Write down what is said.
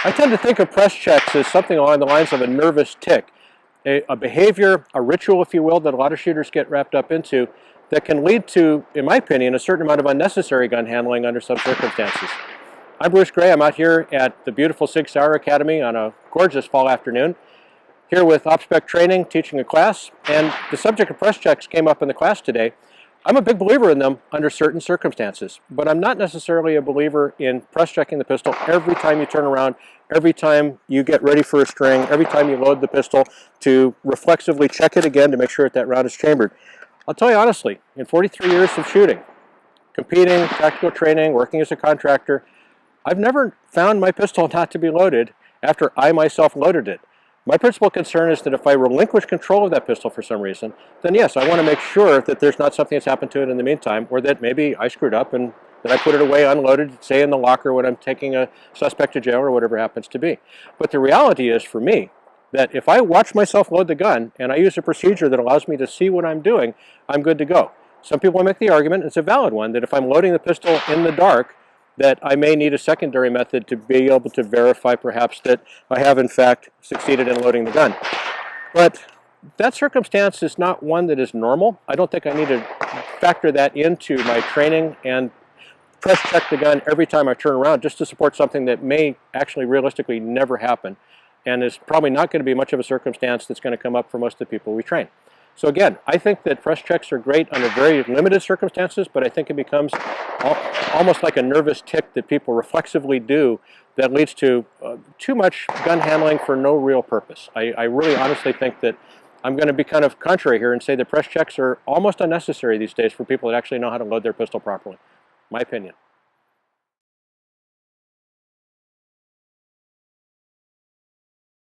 I tend to think of press checks as something along the lines of a nervous tick, a behavior, a ritual, if you will, that a lot of shooters get wrapped up into that can lead to, in my opinion, a certain amount of unnecessary gun handling under some circumstances. I'm Bruce Gray. I'm out here at the beautiful Sig Sauer Academy on a gorgeous fall afternoon, here with OpSpec Training, teaching a class, and the subject of press checks came up in the class today. I'm a big believer in them under certain circumstances, but I'm not necessarily a believer in press checking the pistol every time you turn around, every time you get ready for a string, every time you load the pistol to reflexively check it again to make sure that round is chambered. I'll tell you honestly, in 43 years of shooting, competing, tactical training, working as a contractor, I've never found my pistol not to be loaded after I myself loaded it. My principal concern is that if I relinquish control of that pistol for some reason, then yes, I want to make sure that there's not something that's happened to it in the meantime, or that maybe I screwed up and that I put it away unloaded, say in the locker when I'm taking a suspect to jail or whatever happens to be. But the reality is for me, that if I watch myself load the gun and I use a procedure that allows me to see what I'm doing, I'm good to go. Some people make the argument, and it's a valid one, that if I'm loading the pistol in the dark, that I may need a secondary method to be able to verify perhaps that I have in fact succeeded in loading the gun. But that circumstance is not one that is normal. I don't think I need to factor that into my training and press check the gun every time I turn around just to support something that may actually realistically never happen and is probably not going to be much of a circumstance that's going to come up for most of the people we train. So again, I think that press checks are great under very limited circumstances, but I think it becomes almost like a nervous tick that people reflexively do that leads to too much gun handling for no real purpose. I really honestly think that I'm going to be kind of contrary here and say that press checks are almost unnecessary these days for people that actually know how to load their pistol properly. My opinion.